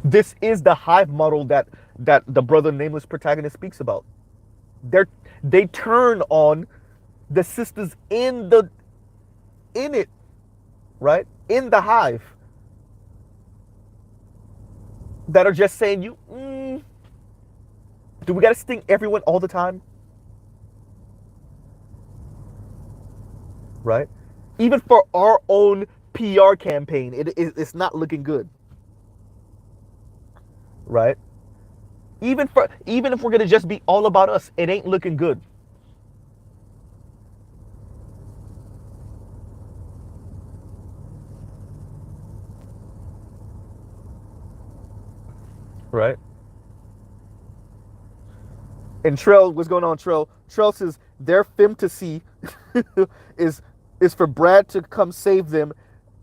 This is the hive model that the brother nameless protagonist speaks about. They're they turn on the sisters in it, right? In the hive that are just saying do we gotta sting everyone all the time? Right? Even for our own PR campaign, it's not looking good. Right? Even if we're gonna just be all about us, it ain't looking good. Right? And Trell, what's going on, Trell? Trell says their fantasy is is for Brad to come save them,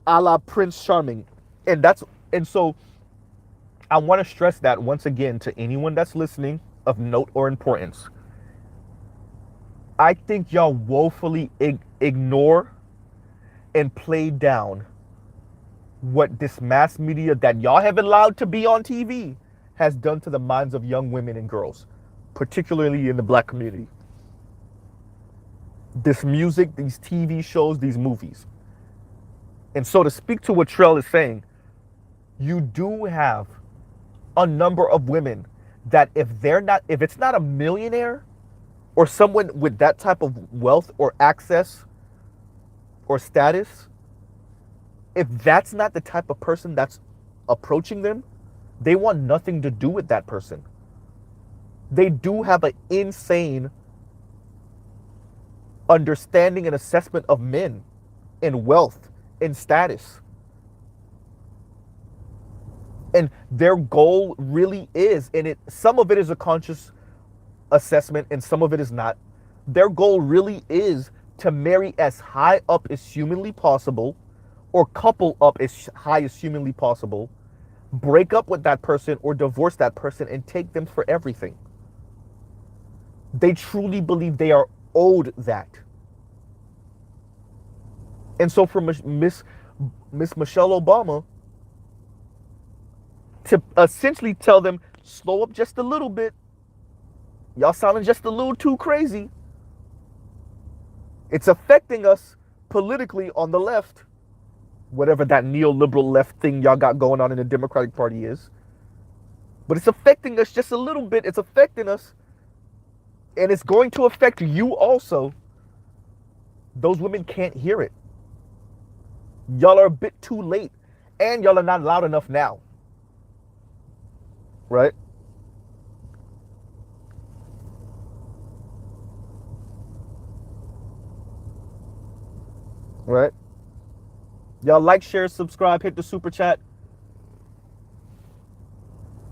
a la Prince Charming, and that's and so I want to stress that once again to anyone that's listening of note or importance. I think y'all woefully ignore and play down what this mass media that y'all have allowed to be on TV has done to the minds of young women and girls, particularly in the black community. This music, these TV shows, these movies. And so to speak to what Trell is saying, you do have a number of women that if it's not a millionaire or someone with that type of wealth or access or status, if that's not the type of person that's approaching them, they want nothing to do with that person. They do have an insane understanding and assessment of men and wealth and status. And their goal really is, and some of it is a conscious assessment and some of it is not. Their goal really is to marry as high up as humanly possible or couple up as high as humanly possible, break up with that person or divorce that person and take them for everything. They truly believe they are owed that. And so for Miss Michelle Obama to essentially tell them, slow up just a little bit, y'all sounding just a little too crazy, it's affecting us politically on the left, whatever that neoliberal left thing y'all got going on in the Democratic Party is. But it's affecting us just a little bit. It's affecting us. And it's going to affect you also. Those women can't hear it. Y'all are a bit too late. And y'all are not loud enough now. Right? Right? Y'all like, share, subscribe, hit the super chat.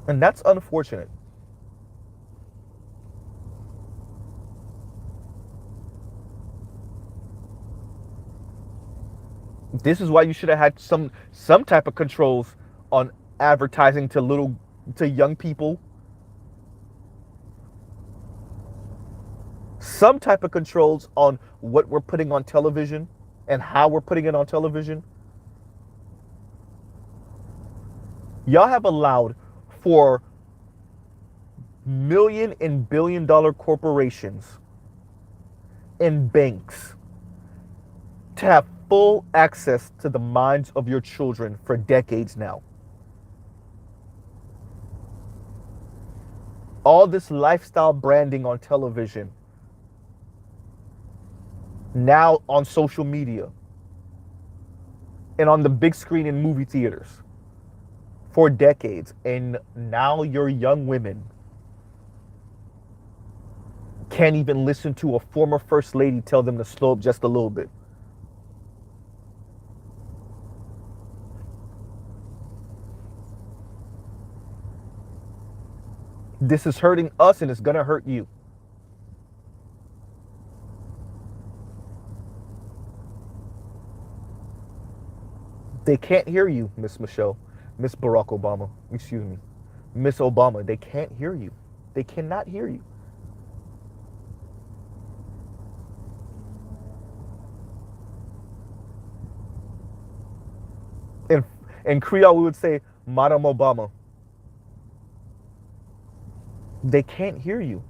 And that's unfortunate. This is why you should have had some type of controls on advertising to young people. Some type of controls on what we're putting on television and how we're putting it on television. Y'all have allowed for million and billion dollar corporations and banks to have full access to the minds of your children for decades now. All this lifestyle branding on television, now on social media, and on the big screen in movie theaters for decades. And now your young women can't even listen to a former first lady tell them to slow up just a little bit. This is hurting us and it's gonna hurt you. They can't hear you, Miss Michelle, Miss Barack Obama, excuse me, Miss Obama. They can't hear you. They cannot hear you. In Creole, we would say, Madam Obama. They can't hear you.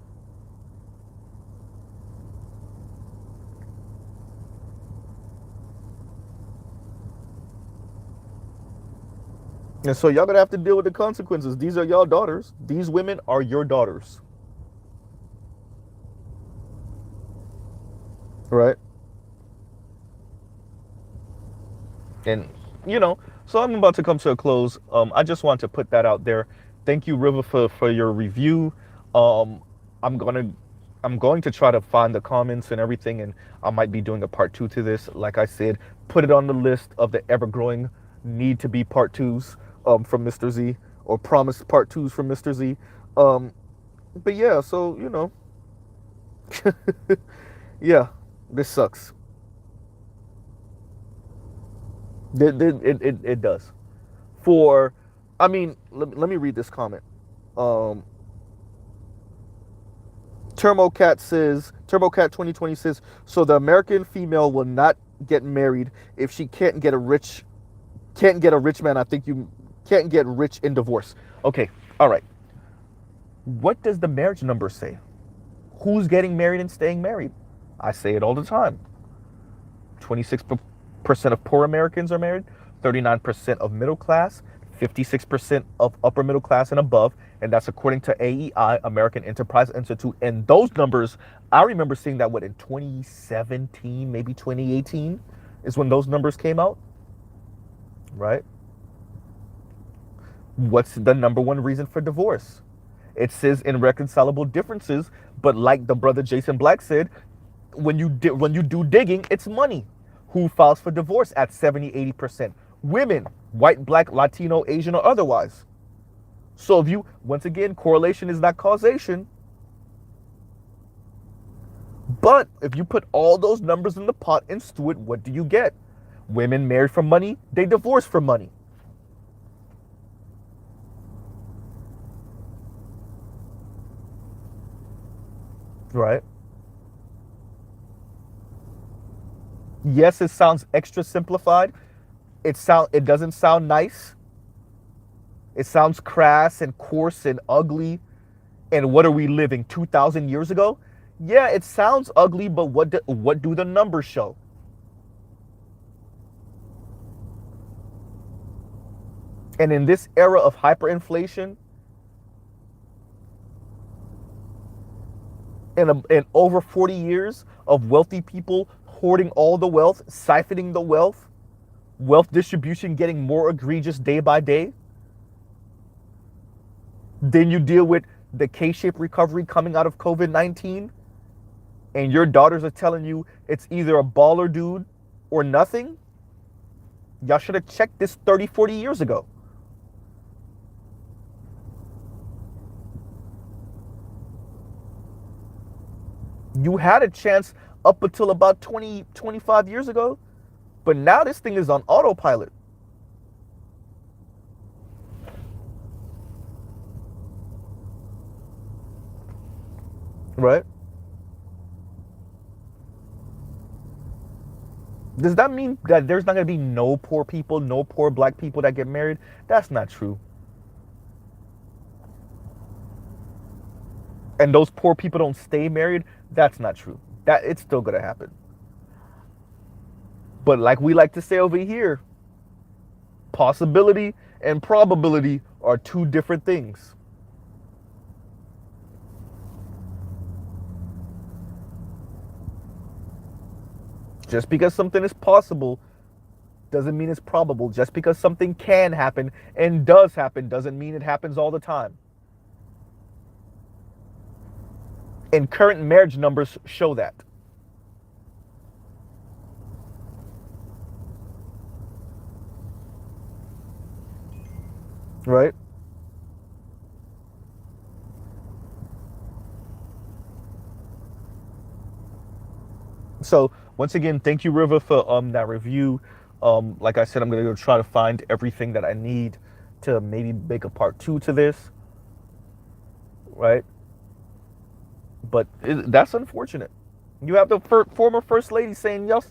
And so y'all gonna have to deal with the consequences. These are y'all daughters. These women are your daughters. Right? And so I'm about to come to a close. I just want to put that out there. Thank you, River, for your review. Um, I'm gonna I'm going to try to find the comments and everything, and I might be doing a part two to this. Like I said, put it on the list of the ever growing need to be part twos from Mr. Z, or promised part twos from Mr. Z. Um, but yeah, so yeah, this sucks. It does. For, I mean, let me read this comment. Um, TurboCat 2020 says, so the American female will not get married if she can't get a rich man. I think you can't get rich in divorce. Okay, all right. What does the marriage number say? Who's getting married and staying married? I say it all the time. 26% of poor Americans are married, 39% of middle class, 56% of upper middle class and above, and that's according to AEI, American Enterprise Institute. And those numbers, I remember seeing that in 2017, maybe 2018 is when those numbers came out, right? What's the number one reason for divorce? It says irreconcilable differences, but like the brother Jason Black said, when you do digging, it's money. Who files for divorce at 70-80%? Women, white, black, Latino, Asian, or otherwise. So if you, once again, correlation is not causation. But if you put all those numbers in the pot and stew it, what do you get? Women married for money, they divorce for money. Right? Yes, it sounds extra simplified. It doesn't sound nice. It sounds crass and coarse and ugly. And what are we living 2,000 years ago? Yeah, it sounds ugly, but what do the numbers show? And in this era of hyperinflation and over 40 years of wealthy people hoarding all the wealth, siphoning the wealth distribution getting more egregious day by day, then you deal with the K-shaped recovery coming out of COVID-19, and your daughters are telling you it's either a baller dude or nothing. Y'all should have checked this 30, 40 years ago. You had a chance up until about 20, 25 years ago, but now this thing is on autopilot. Right? Does that mean that there's not going to be no poor people, no poor black people that get married? That's not true. And those poor people don't stay married? That's not true. That it's still going to happen. But like we like to say over here, possibility and probability are two different things. Just because something is possible doesn't mean it's probable. Just because something can happen and does happen doesn't mean it happens all the time. And current marriage numbers show that. Right? So once again, thank you, River, for that review. Like I said, I'm gonna go try to find everything that I need to maybe make a part two to this. Right? But that's unfortunate. You have the former first lady saying yes,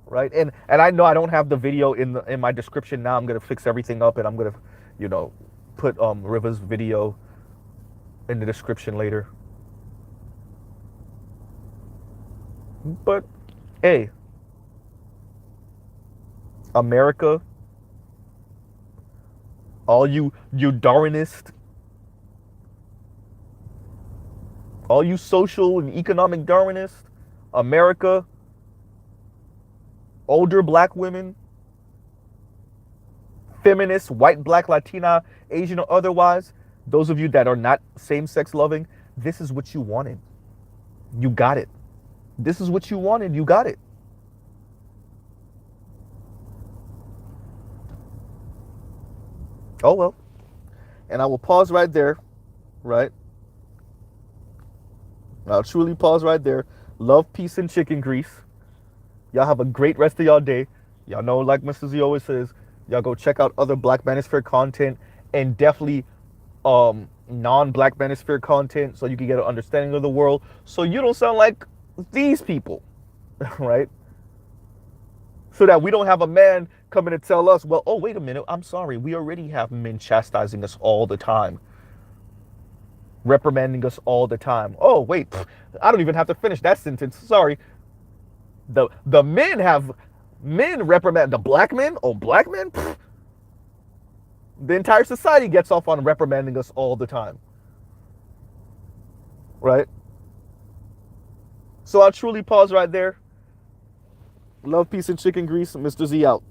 right? And I know I don't have the video in my description now. I'm gonna fix everything up, and I'm gonna, you know, put River's video in the description later. But hey, America, all you Darwinists, all you social and economic Darwinists, America, older black women, feminists, white, black, Latina, Asian, or otherwise, those of you that are not same sex loving, this is what you wanted. You got it. This is what you wanted. You got it. Oh, well. And I will pause right there, right? I'll truly pause right there. Love, peace, and chicken grease. Y'all have a great rest of y'all day. Y'all know, like Mr. Z always says, y'all go check out other Black Manosphere content and definitely non-Black Manosphere content so you can get an understanding of the world so you don't sound like these people, right? So that we don't have a man coming to tell us, well, oh, wait a minute, I'm sorry. We already have men chastising us all the time, reprimanding us all the time. Oh, wait, I don't even have to finish that sentence. Sorry. The men have men reprimand the black men. Oh, black men? The entire society gets off on reprimanding us all the time. Right? So I'll truly pause right there. Love, peace, and chicken grease. Mr. Z out.